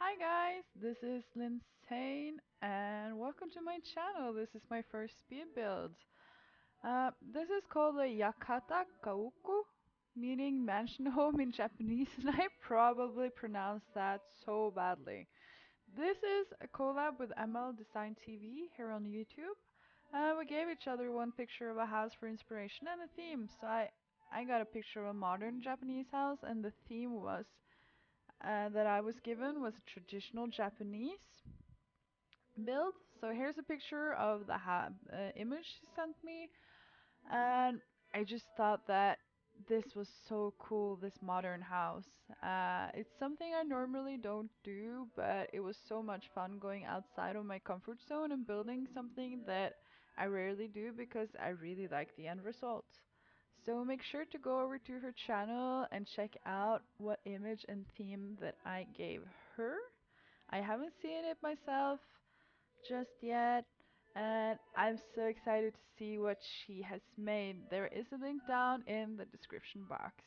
Hi guys, this is Linnsane and welcome to my channel. This is my first speed build. This is called a Yakata Kauku, meaning mansion home in Japanese, and I probably pronounced that so badly. This is a collab with MLDesign TV here on YouTube. We gave each other one picture of a house for inspiration and a theme, so I got a picture of a modern Japanese house, and the theme was that I was given was a traditional Japanese build. So here's a picture of the image she sent me, and I just thought that this was so cool, this modern house. It's something I normally don't do, but it was so much fun going outside of my comfort zone and building something that I rarely do because I really like the end result. So make sure to go over to her channel and check out what image and theme that I gave her. I haven't seen it myself just yet, and I'm so excited to see what she has made. There is a link down in the description box.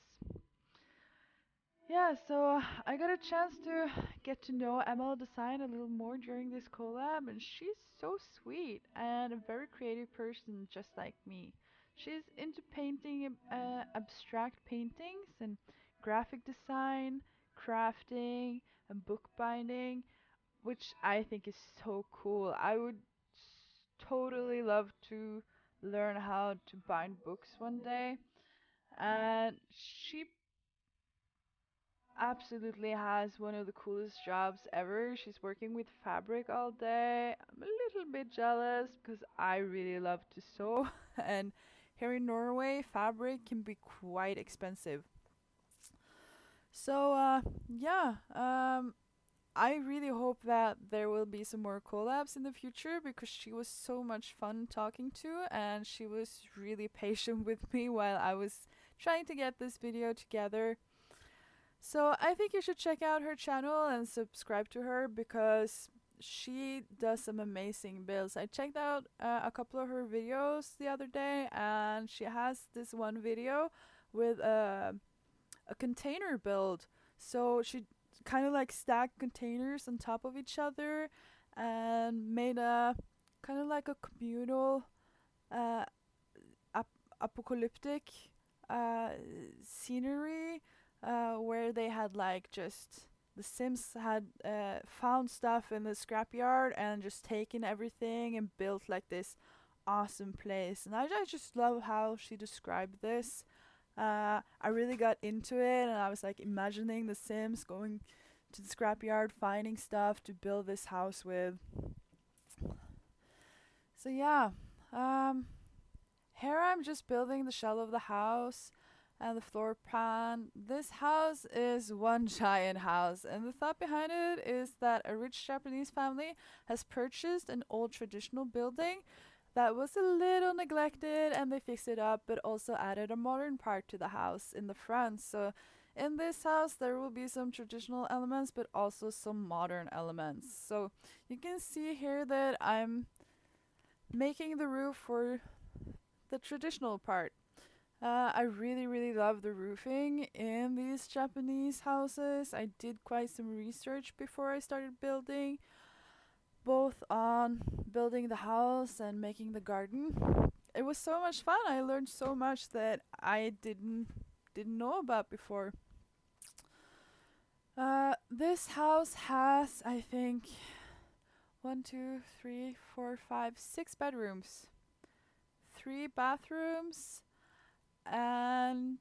Yeah, so I got a chance to get to know MLDesign a little more during this collab, and she's so sweet and a very creative person, just like me. She's into painting abstract paintings and graphic design, crafting, and bookbinding, which I think is so cool. I would totally love to learn how to bind books one day, and she absolutely has one of the coolest jobs ever. She's working with fabric all day. I'm a little bit jealous because I really love to sew, and here in Norway, fabric can be quite expensive. So, yeah, I really hope that there will be some more collabs in the future because she was so much fun talking to, and she was really patient with me while I was trying to get this video together. So I think you should check out her channel and subscribe to her because she does some amazing builds. I checked out a couple of her videos the other day, and she has this one video with a container build. So she kind of like stacked containers on top of each other and made a kind of like a communal uh, apocalyptic uh, scenery where they had like just the Sims had found stuff in the scrapyard and just taken everything and built like this awesome place. And I just love how she described this. I really got into it, and I was like imagining the Sims going to the scrapyard, finding stuff to build this house with. So yeah, um, here I'm just building the shell of the house and the floor plan. This house is one giant house, and the thought behind it is that a rich Japanese family has purchased an old traditional building that was a little neglected, and they fixed it up but also added a modern part to the house in the front. So in this house there will be some traditional elements but also some modern elements. So you can see here that I'm making the roof for the traditional part. I really love the roofing in these Japanese houses. I did quite some research before I started building, both on building the house and making the garden. It was so much fun. I learned so much that I didn't know about before. This house has, I think, 6 bedrooms, 3 bathrooms, and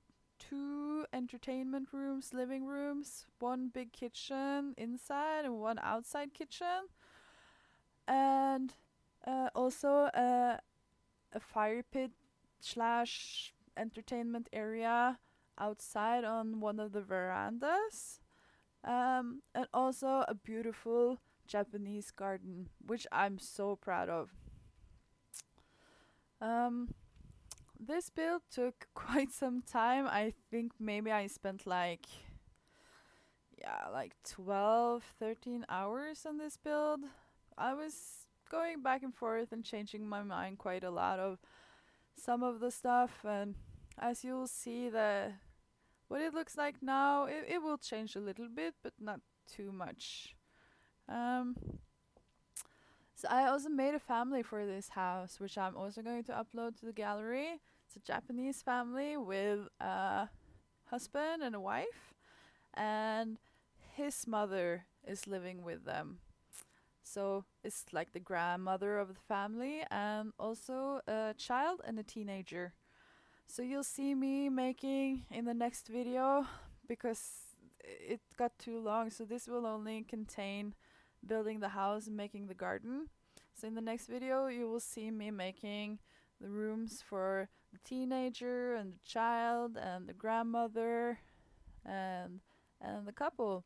2 entertainment rooms, living rooms, 1 big kitchen inside and 1 outside kitchen, and also a fire pit slash entertainment area outside on one of the verandas, and also a beautiful Japanese garden, which I'm so proud of. This build took quite some time. I think maybe I spent like 12, 13 hours on this build. I was going back and forth and changing my mind quite a lot of some of the stuff, and as you'll see, what it looks like now, it will change a little bit but not too much. So I also made a family for this house, which I'm also going to upload to the gallery. It's a Japanese family with a husband and a wife, and his mother is living with them. So it's like the grandmother of the family, and also a child and a teenager. So you'll see me making in the next video, because it got too long, so this will only contain building the house and making the garden. So in the next video you will see me making the rooms for the teenager and the child and the grandmother and the couple.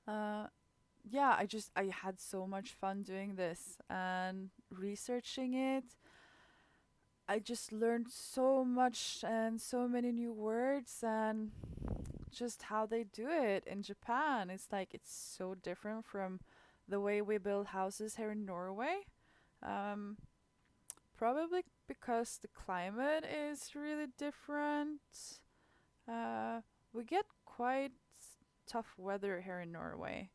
Yeah, I had so much fun doing this and researching it. I just learned so much and so many new words, and just how they do it in Japan. It's like it's so different from the way we build houses here in Norway. Um, Probably because the climate is really different. We get quite tough weather here in Norway.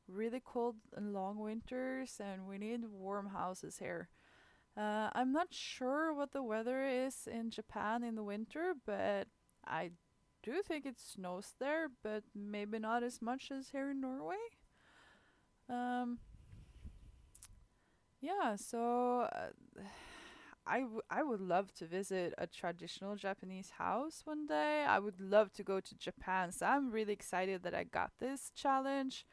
Really cold and long winters, and we need warm houses here. I'm not sure what the weather is in Japan in the winter, but I do think it snows there, but maybe not as much as here in Norway. Yeah, so I would love to visit a traditional Japanese house one day. I would love to go to Japan, so I'm really excited that I got this challenge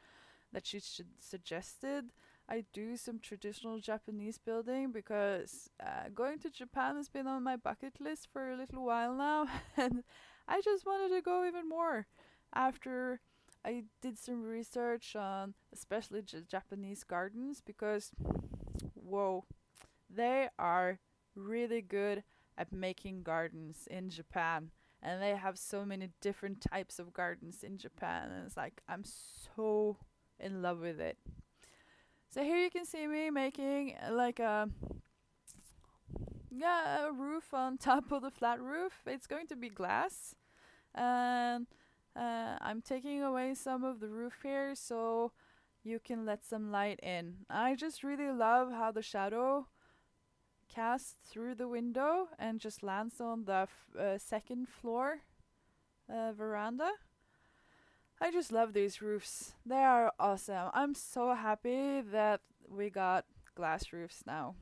that she suggested. I do some traditional Japanese building, because going to Japan has been on my bucket list for a little while now, and I just wanted to go even more after I did some research on especially Japanese gardens, because whoa, they are really good at making gardens in Japan, and they have so many different types of gardens in Japan, and it's like I'm so in love with it. So here you can see me making like a roof on top of the flat roof. It's going to be glass, and I'm taking away some of the roof here so you can let some light in. I just really love how the shadow casts through the window and just lands on the second floor veranda. I just love these roofs. They are awesome. I'm so happy that we got glass roofs now.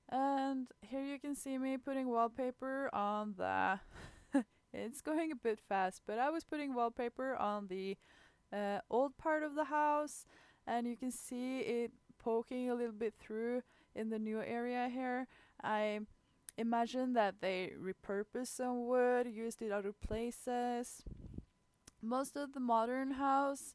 And here you can see me putting wallpaper on the it's going a bit fast, but I was putting wallpaper on the old part of the house, and you can see it poking a little bit through in the new area here. I imagine that they repurposed some wood, used it other places. Most of the modern house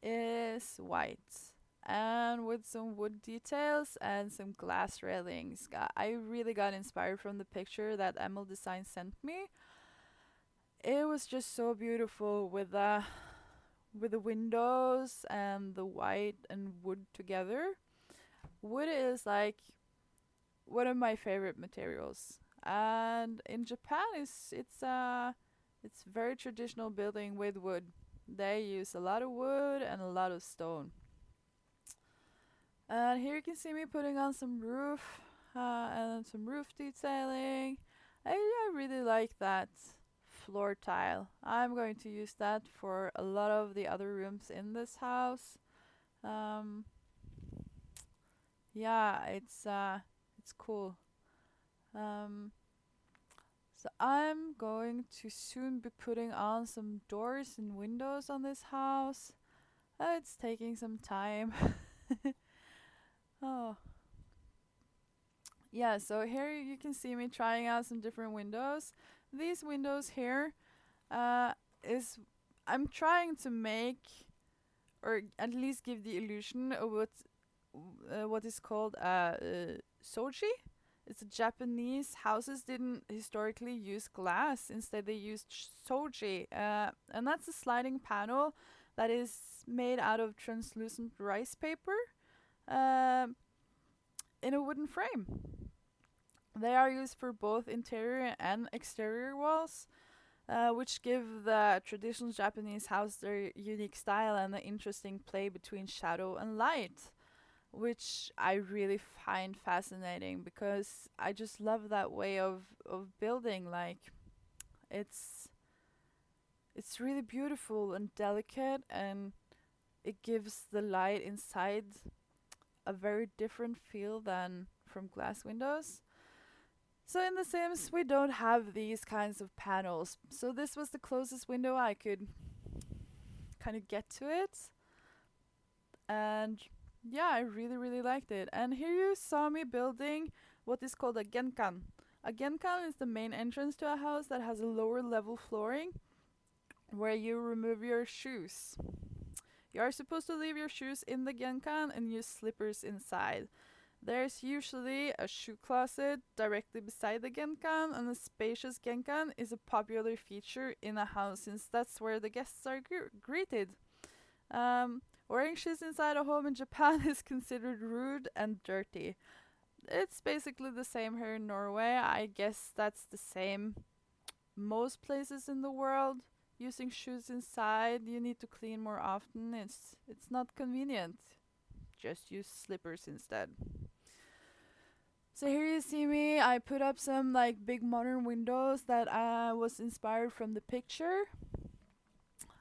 is white and with some wood details and some glass railings. I really got inspired from the picture that MLDesign sent me. It was just so beautiful with the windows and the white and wood together. Wood is like one of my favorite materials, and in Japan it's very traditional building with wood. They use a lot of wood and a lot of stone. And here you can see me putting on some roof and some roof detailing. I really like that floor tile. I'm going to use that for a lot of the other rooms in this house. Yeah, it's cool. So I'm going to soon be putting on some doors and windows on this house. It's taking some time. Oh. Yeah, so here you can see me trying out some different windows. These windows here is I'm trying to make, or at least give the illusion of what is called soji. It's a Japanese houses didn't historically use glass. Instead, they used soji, and that's a sliding panel that is made out of translucent rice paper in a wooden frame. They are used for both interior and exterior walls. which give the traditional Japanese house their unique style and the interesting play between shadow and light, which I really find fascinating because I just love that way of building. Like, it's it's really beautiful and delicate, and it gives the light inside a very different feel than from glass windows. So in The Sims, we don't have these kinds of panels. So this was the closest window I could kind of get to it. And yeah, I really, really liked it. And here you saw me building what is called a genkan. A genkan is the main entrance to a house that has a lower level flooring where you remove your shoes. You are supposed to leave your shoes in the genkan and use slippers inside. There's usually a shoe closet directly beside the genkan, and a spacious genkan is a popular feature in a house since that's where the guests are greeted. Wearing shoes inside a home in Japan is considered rude and dirty. It's basically the same here in Norway. I guess that's the same most places in the world. Using shoes inside, you need to clean more often. It's not convenient. Just use slippers instead. So here you see me. I put up some like big modern windows that was inspired from the picture.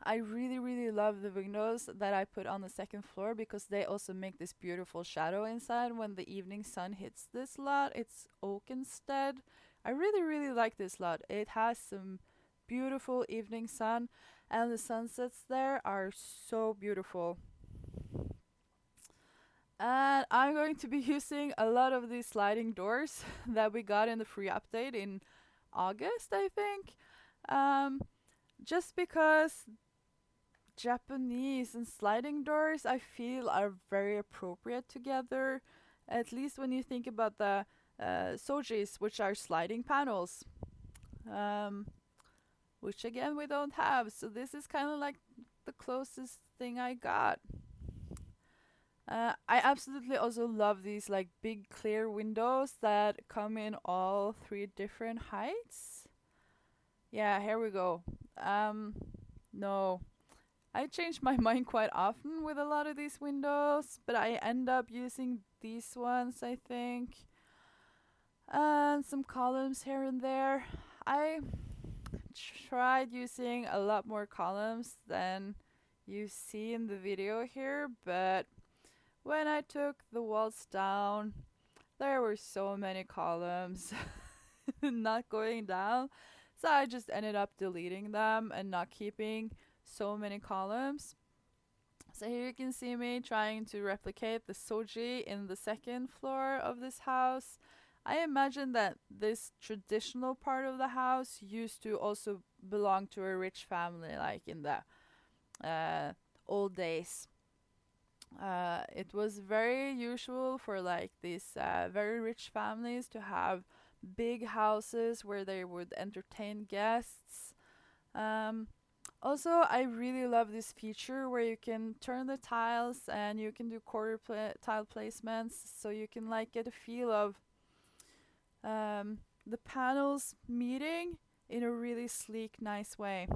I really, really love the windows that I put on the second floor because they also make this beautiful shadow inside when the evening sun hits this lot. It's oak instead. I really, really like this lot. It has some beautiful evening sun, and the sunsets there are so beautiful. And I'm going to be using a lot of these sliding doors that we got in the free update in August, I think. Just because Japanese and sliding doors, I feel, are very appropriate together. At least when you think about the sojis, which are sliding panels. Which again we don't have. So this is kind of like the closest thing I got. I absolutely also love these like big clear windows that come in all 3 different heights. Yeah, here we go. No. I change my mind quite often with a lot of these windows, but I end up using these ones, I think. And some columns here and there. I tried using a lot more columns than you see in the video here, but when I took the walls down, there were so many columns not going down. So I just ended up deleting them and not keeping so many columns. So here you can see me trying to replicate the soji in the second floor of this house. I imagine that this traditional part of the house used to also belong to a rich family, like in the old days. It was very usual for like these very rich families to have big houses where they would entertain guests. Also, I really love this feature where you can turn the tiles and you can do tile placements, so you can like get a feel of the panels meeting in a really sleek, nice way.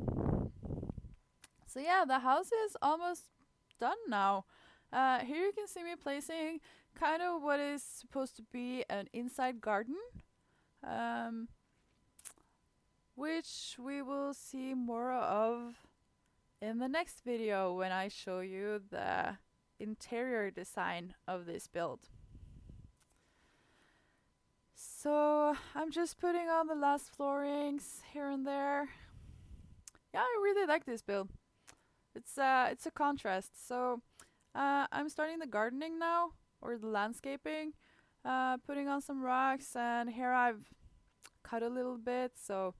So yeah, the house is almost done now. Here you can see me placing kind of what is supposed to be an inside garden, which we will see more of in the next video when I show you the interior design of this build. So I'm just putting on the last floorings here and there. Yeah, I really like this build. It's a contrast. So I'm starting the gardening now, or the landscaping, putting on some rocks, and here I've cut a little bit so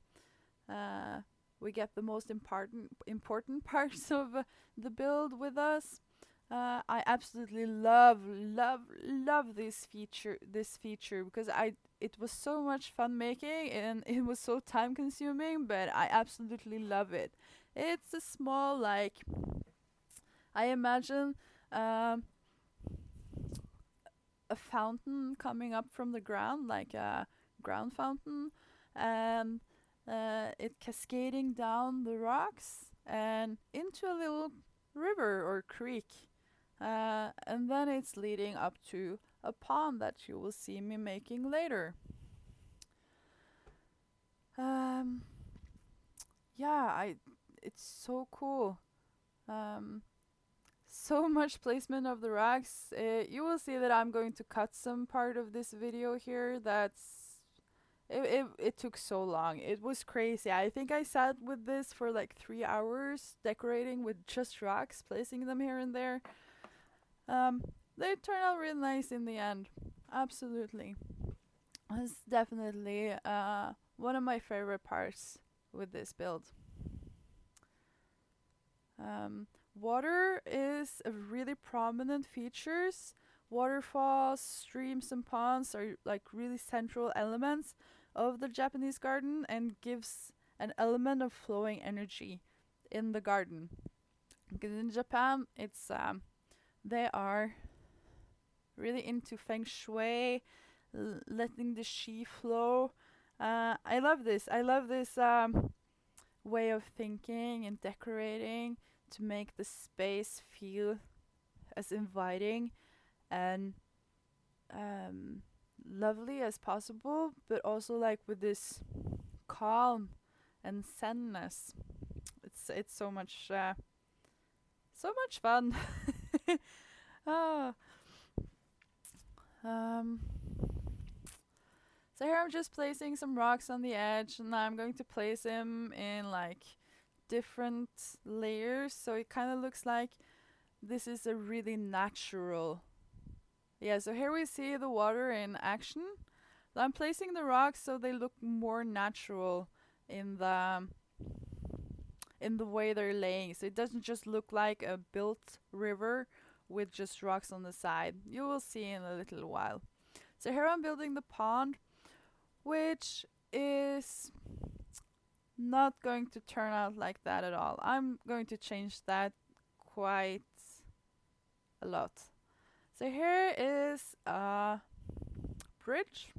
we get the most important parts of the build with us. I absolutely love this feature because it was so much fun making, and it was so time consuming, but I absolutely love it. It's a small, like, I imagine a fountain coming up from the ground, like a ground fountain, and it cascading down the rocks and into a little river or creek. And then it's leading up to a pond that you will see me making later. Yeah, it's so cool. So much placement of the rocks. You will see that I'm going to cut some part of this video here. It took so long. It was crazy. I think I sat with this for like 3 hours decorating with just rocks, placing them here and there. They turn out really nice in the end. Absolutely. It's definitely one of my favorite parts with this build. Water is a really prominent features. Waterfalls, streams, and ponds are like really central elements of the Japanese garden and gives an element of flowing energy in the garden. Because in Japan, it's they are really into feng shui, letting the chi flow. I love this. I love this way of thinking and decorating to make the space feel as inviting and lovely as possible, but also like with this calm and zenness. It's so much fun. Ah. So here I'm just placing some rocks on the edge, and I'm going to place them in like different layers, so it kind of looks like this is a really natural. Yeah, so here we see the water in action. I'm placing the rocks so they look more natural in the way they're laying, so it doesn't just look like a built river with just rocks on the side. You will see in a little while. So here I'm building the pond, which is not going to turn out like that at all. I'm going to change that quite a lot. So here is a bridge.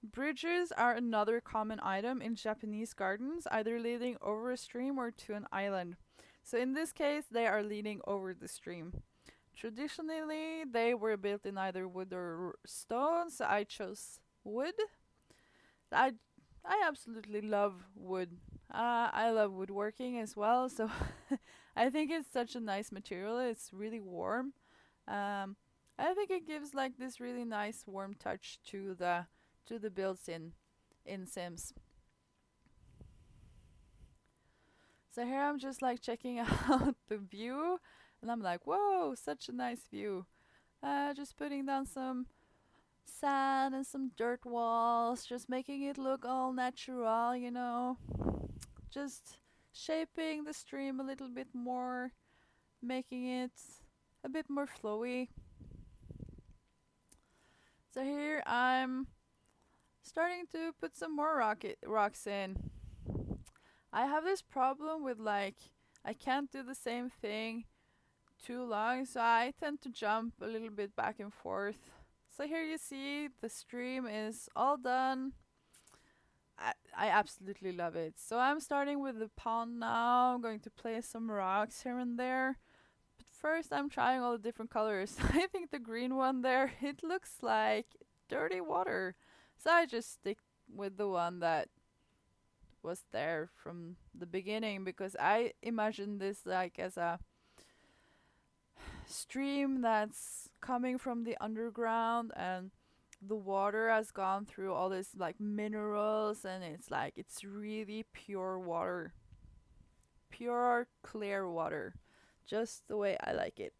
Bridges are another common item in Japanese gardens, either leading over a stream or to an island. So in this case, they are leading over the stream. Traditionally, they were built in either wood or stone, so I chose wood. I absolutely love wood. I love woodworking as well, so I think it's such a nice material. It's really warm. I think it gives like this really nice warm touch to the builds in Sims. So here I'm just like checking out the view, and I'm like, whoa, such a nice view. Just putting down some sand and some dirt walls, just making it look all natural, you know. Just shaping the stream a little bit more, making it a bit more flowy. So here I'm starting to put some more rocks in. I have this problem with like, I can't do the same thing too long, so I tend to jump a little bit back and forth. So here you see the stream is all done. I absolutely love it. So I'm starting with the pond now. I'm going to place some rocks here and there. But first I'm trying all the different colors. I think the green one there, it looks like dirty water. So I just stick with the one that was there from the beginning, because I imagine this like as a stream that's coming from the underground, and the water has gone through all this like minerals, and it's really pure water, pure clear water, just the way I like it.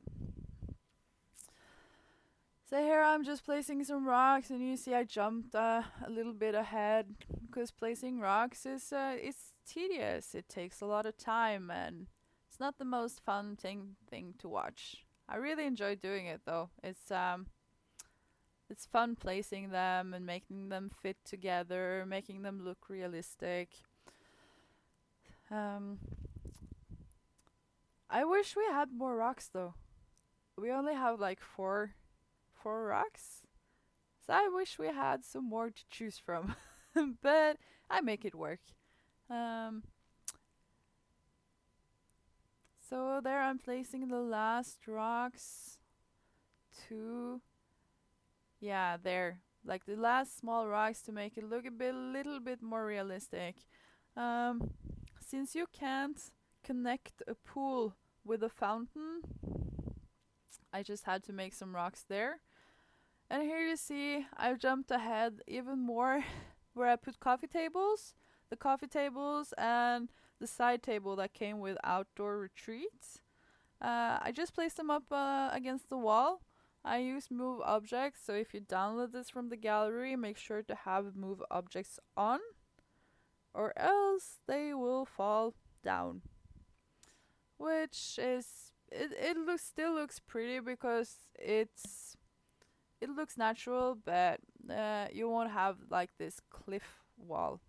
So here I'm just placing some rocks, and you see I jumped a little bit ahead, because placing rocks is it's tedious. It takes a lot of time, and it's not the most fun thing to watch. I really enjoy doing it though. It's fun placing them and making them fit together, making them look realistic. I wish we had more rocks though. We only have like four rocks. So I wish we had some more to choose from. But I make it work. Um, so there I'm placing the last rocks to, yeah, there. Like the last small rocks to make it look little bit more realistic. Um, since you can't connect a pool with a fountain, I just had to make some rocks there. And here you see I've jumped ahead even more where I put coffee tables, the coffee tables and the side table that came with outdoor retreats. I just placed them up against the wall. I use move objects, so if you download this from the gallery, make sure to have move objects on, or else they will fall down. Which is, it still looks pretty because it looks natural, but you won't have like this cliff wall.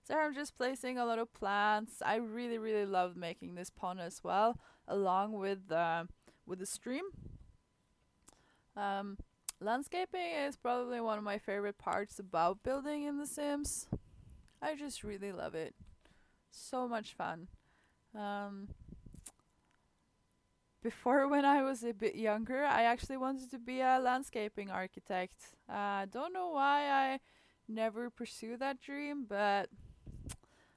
So I'm just placing a lot of plants. I really love making this pond as well, along with the stream. Landscaping is probably one of my favorite parts about building in The Sims. I just really love it. So much fun. Before, when I was a bit younger, I actually wanted to be a landscaping architect. Don't know why I never pursued that dream, but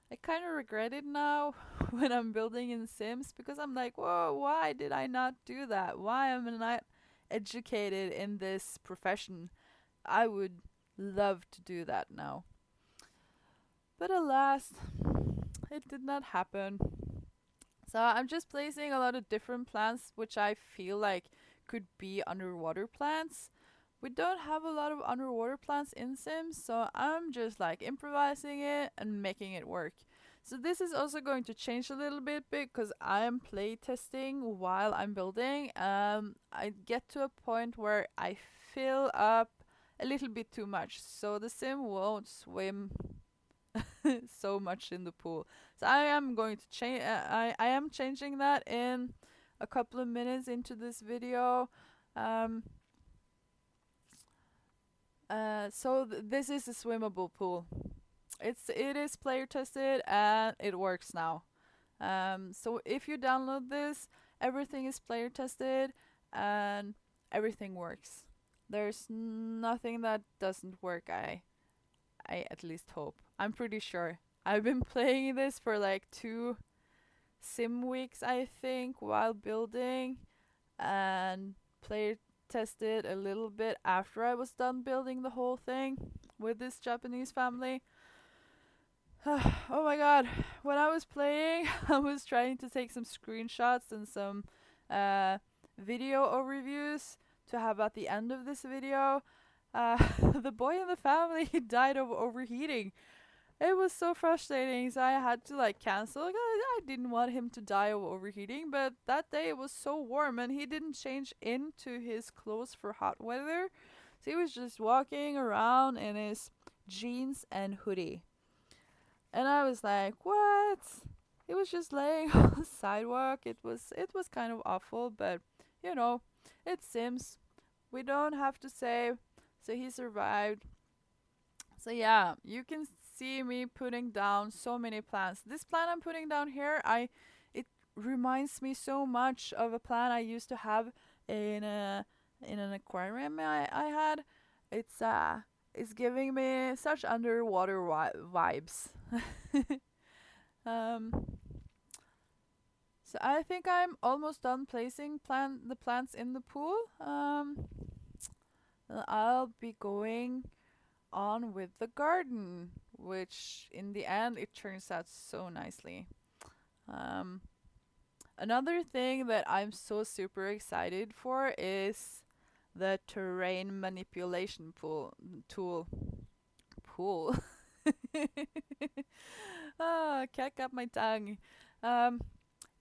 I kind of regret it now when I'm building in Sims, because I'm like, whoa, why did I not do that? Why am I not educated in this profession? I would love to do that now. But alas, it did not happen. So I'm just placing a lot of different plants which I feel like could be underwater plants. We don't have a lot of underwater plants in Sims, so I'm just like improvising it and making it work. So this is also going to change a little bit because I am play testing while I'm building. I get to a point where I fill up a little bit too much, so the sim won't swim so much in the pool. So I am going to change. I am changing that in a couple of minutes into this video. This is a swimmable pool. It is player tested and it works now. So if you download this, everything is player tested and everything works. There's nothing that doesn't work. I at least hope. I'm pretty sure. I've been playing this for like 2 sim weeks, I think, while building, and player tested a little bit after I was done building the whole thing with this Japanese family. Oh my god, when I was playing, I was trying to take some screenshots and some video overviews to have at the end of this video. The boy in the family died of overheating. It was so frustrating, so I had to like cancel. I didn't want him to die of overheating, but that day it was so warm and he didn't change into his clothes for hot weather. So he was just walking around in his jeans and hoodie. And I was like, what? He was just laying on the sidewalk. It was kind of awful, but you know, it's Sims. We don't have to save. So he survived. So yeah, you can see me putting down so many plants. This plant I'm putting down here, it reminds me so much of a plant I used to have in an aquarium I had. It's giving me such underwater vibes. So I think I'm almost done placing the plants in the pool. I'll be going on with the garden, which in the end it turns out so nicely. Another thing that I'm so super excited for is the terrain manipulation tool. Can't got my tongue.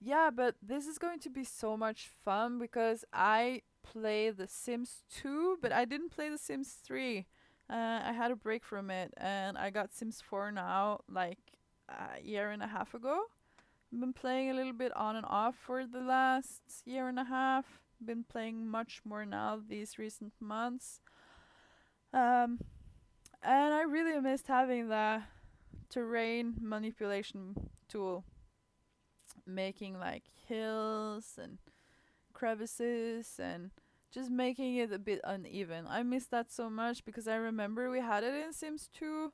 Yeah, but this is going to be so much fun because I play The Sims 2, but I didn't play The Sims 3. I had a break from it, and I got Sims 4 now, like a year and a half ago. I've been playing a little bit on and off for the last year and a half. Been playing much more now these recent months. And I really missed having the terrain manipulation tool, making like hills and crevices and just making it a bit uneven. I miss that so much because I remember we had it in Sims 2.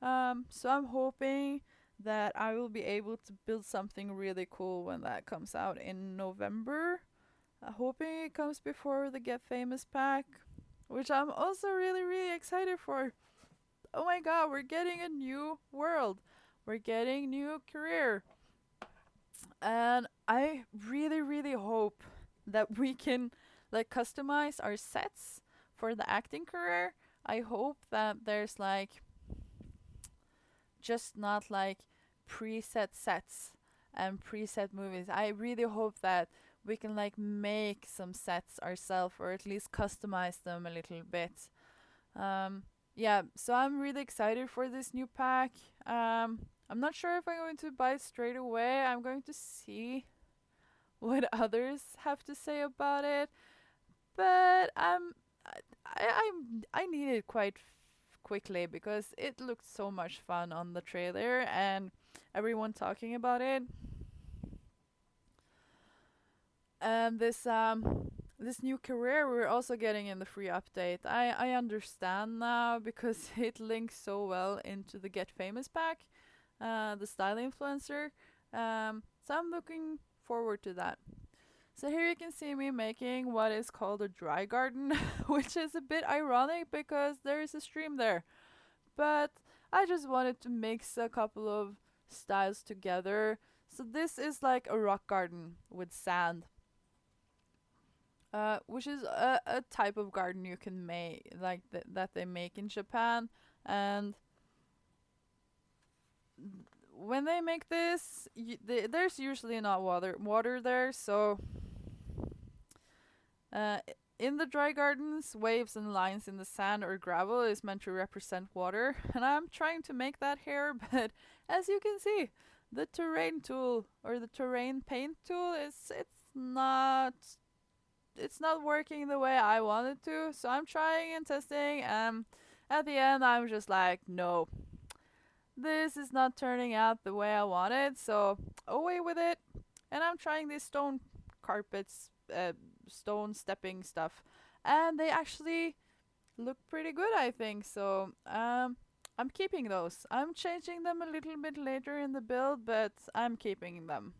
So I'm hoping that I will be able to build something really cool when that comes out in November. Hoping it comes before the Get Famous pack, which I'm also really, really excited for. Oh my god, we're getting a new world. We're getting new career. And I really, really hope that we can like customize our sets for the acting career. I hope that there's like just not like preset sets and preset movies. I really hope that we can like make some sets ourselves or at least customize them a little bit. Yeah, so I'm really excited for this new pack. I'm not sure if I'm going to buy it straight away. I'm going to see what others have to say about it, but I need it quite quickly because it looked so much fun on the trailer and everyone talking about it. And this new career we're also getting in the free update. I understand now because it links so well into the Get Famous pack, the style influencer. So I'm looking forward to that. So here you can see me making what is called a dry garden, which is a bit ironic because there is a stream there. But I just wanted to mix a couple of styles together. So this is like a rock garden with sand, which is a type of garden you can make, like that they make in Japan. And when they make this, there's usually not water there, so in the dry gardens, waves and lines in the sand or gravel is meant to represent water, and I'm trying to make that here, but as you can see, the terrain tool or the terrain paint tool it's not working the way I want it to. So I'm trying and testing, and at the end I'm just like, no, this is not turning out the way I wanted, so away with it. And I'm trying these stone carpets, stone stepping stuff, and they actually look pretty good, I think. So I'm keeping those. I'm changing them a little bit later in the build, but I'm keeping them.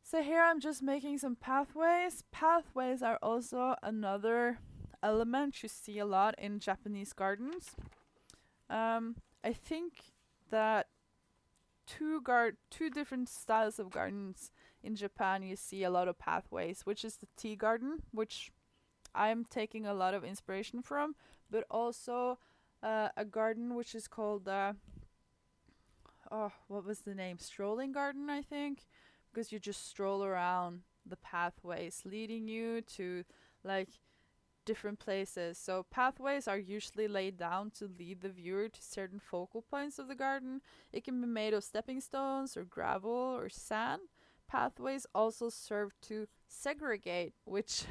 So here I'm just making some pathways. Pathways are also another element you see a lot in Japanese gardens. I think that two different styles of gardens in Japan you see a lot of pathways, which is the tea garden, which I'm taking a lot of inspiration from, but also a garden which is called what was the name? Strolling garden, I think, because you just stroll around the pathways leading you to like different places. So pathways are usually laid down to lead the viewer to certain focal points of the garden. It can be made of stepping stones or gravel or sand. Pathways also serve to segregate, which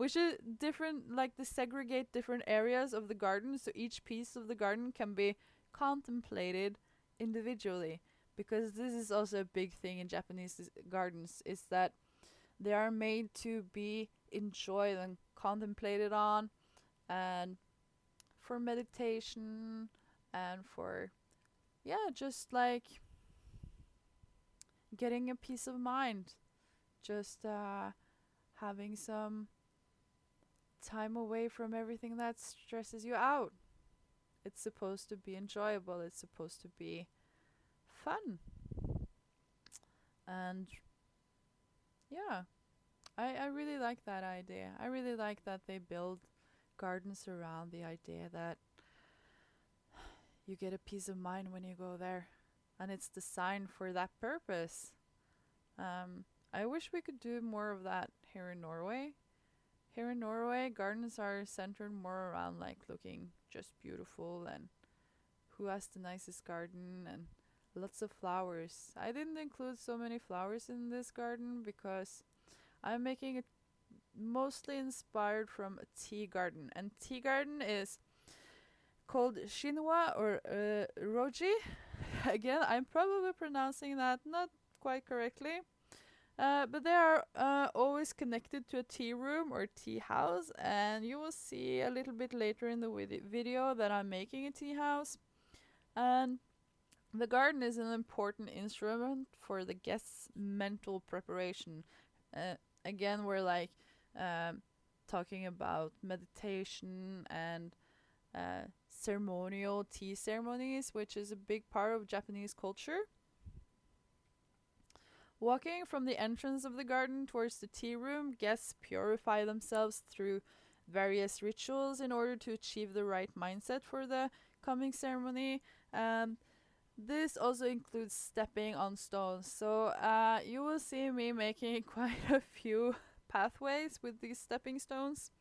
which is different, like to segregate different areas of the garden, so each piece of the garden can be contemplated individually, because this is also a big thing in Japanese gardens, is that they are made to be enjoyed and contemplated on, and for meditation and for just like getting a peace of mind, just having some time away from everything that stresses you out. It's supposed to be enjoyable, it's supposed to be fun. And yeah, I really like that idea. I really like that they build gardens around the idea that you get a peace of mind when you go there, and it's designed for that purpose. I wish we could do more of that here in Norway. Here in Norway, gardens are centered more around like looking just beautiful and who has the nicest garden and lots of flowers. I didn't include so many flowers in this garden because I'm making it mostly inspired from a tea garden. And tea garden is called Shinwa or Roji. Again, I'm probably pronouncing that not quite correctly. But they are always connected to a tea room or tea house, and you will see a little bit later in the video that I'm making a tea house. And the garden is an important instrument for the guests' mental preparation. Again, we're like talking about meditation and ceremonial tea ceremonies, which is a big part of Japanese culture. Walking from the entrance of the garden towards the tea room, guests purify themselves through various rituals in order to achieve the right mindset for the coming ceremony. This also includes stepping on stones. So you will see me making quite a few pathways with these stepping stones.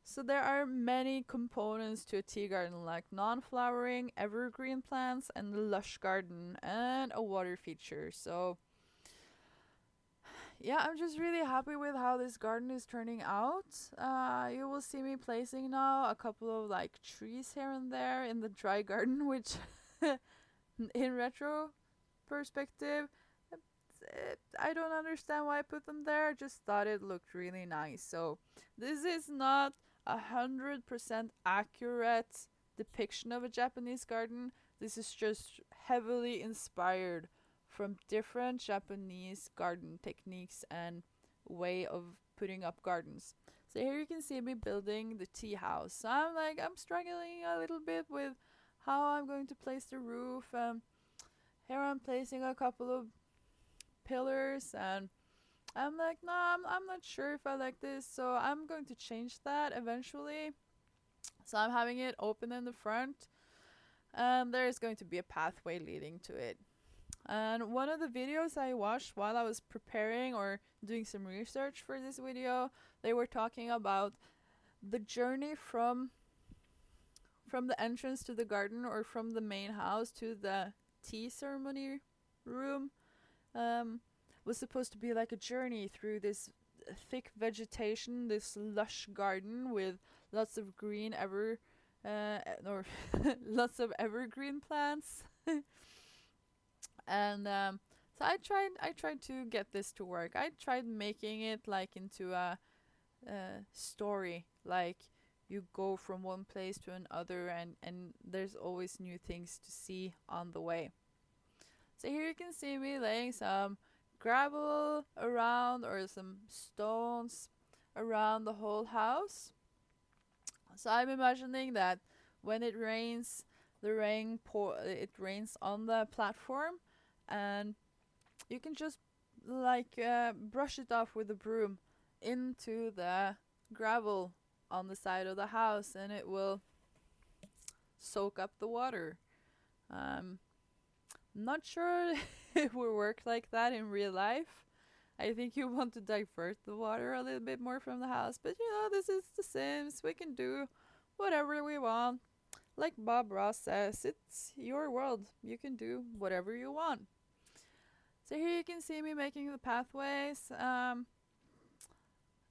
So there are many components to a tea garden, like non-flowering, evergreen plants, and the lush garden, and a water feature. So yeah, I'm just really happy with how this garden is turning out. You will see me placing now a couple of like trees here and there in the dry garden, which in retro perspective, I don't understand why I put them there. I just thought it looked really nice. So this is not 100% accurate depiction of a Japanese garden. This is just heavily inspired from different Japanese garden techniques and way of putting up gardens. So here you can see me building the tea house. So I'm struggling a little bit with how I'm going to place the roof. Here I'm placing a couple of pillars, and I'm like, no, I'm not sure if I like this, so I'm going to change that eventually. So I'm having it open in the front, and there's going to be a pathway leading to it. And one of the videos I watched while I was preparing or doing some research for this video, they were talking about the journey from the entrance to the garden or from the main house to the tea ceremony room. Was supposed to be like a journey through this thick vegetation, this lush garden with lots of green lots of evergreen plants. And so I tried to get this to work. I tried making it like into a story, like you go from one place to another, and there's always new things to see on the way. So here you can see me laying some gravel around or some stones around the whole house. So I'm imagining that when it rains, it rains on the platform, and you can just like brush it off with a broom into the gravel on the side of the house, and it will soak up the water. Not sure it will work like that in real life. I think you want to divert the water a little bit more from the house, but you know, this is The Sims. We can do whatever we want. Like Bob Ross says, it's your world. You can do whatever you want. So here you can see me making the pathways. I'm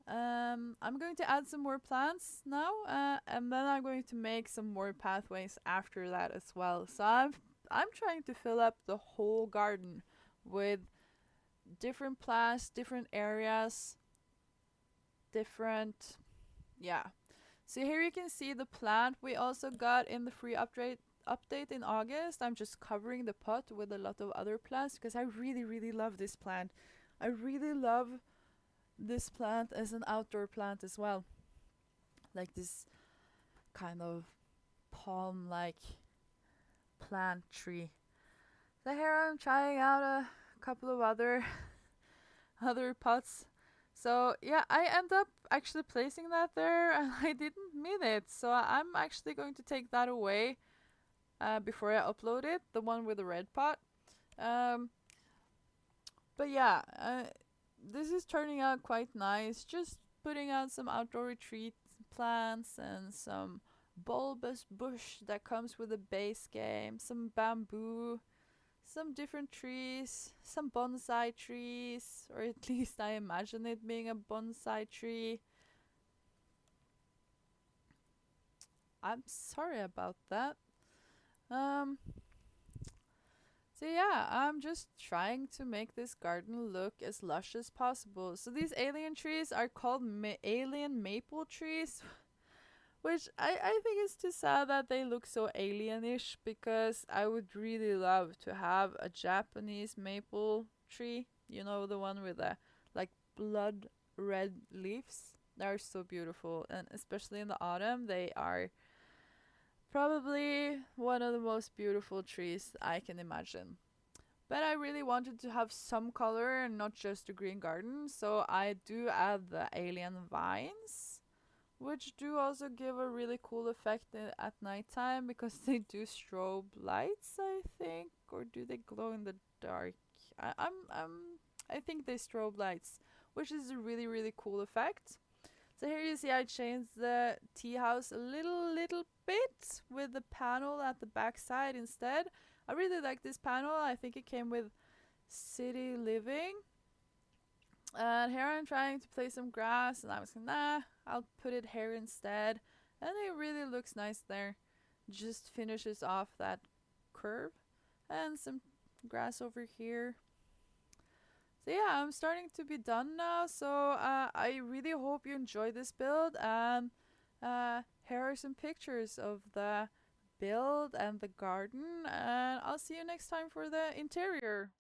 going to add some more plants now, and then I'm going to make some more pathways after that as well. So I'm trying to fill up the whole garden with different plants, different areas, yeah. So here you can see the plant we also got in the free update in August. I'm just covering the pot with a lot of other plants because I really love this plant. I really love this plant as an outdoor plant as well. Like this kind of palm-like plant tree. So here I'm trying out a couple of other pots. So yeah, I end up actually placing that there, and I didn't mean it. So I'm actually going to take that away before I upload it, the one with the red pot. But yeah, this is turning out quite nice. Just putting out some outdoor retreat plants and some bulbous bush that comes with a base game, some bamboo, some different trees, some bonsai trees, or at least I imagine it being a bonsai tree. I'm sorry about that. Um, so yeah, I'm just trying to make this garden look as lush as possible. So these alien trees are called alien maple trees, which I think is too sad that they look so alienish, because I would really love to have a Japanese maple tree. You know, the one with the like blood red leaves. They're so beautiful, and especially in the autumn, they are probably one of the most beautiful trees I can imagine. But I really wanted to have some color and not just a green garden, so I do add the alien vines, which do also give a really cool effect at nighttime, because they do strobe lights, I think, or do they glow in the dark? I think they strobe lights, which is a really cool effect. So here you see I changed the tea house a little bit with the panel at the back side instead. I really like this panel. I think it came with City Living. And here I'm trying to place some grass, and I was like, nah, I'll put it here instead. And it really looks nice there. Just finishes off that curve. And some grass over here. So yeah, I'm starting to be done now. So I really hope you enjoyed this build. And here are some pictures of the build and the garden. And I'll see you next time for the interior.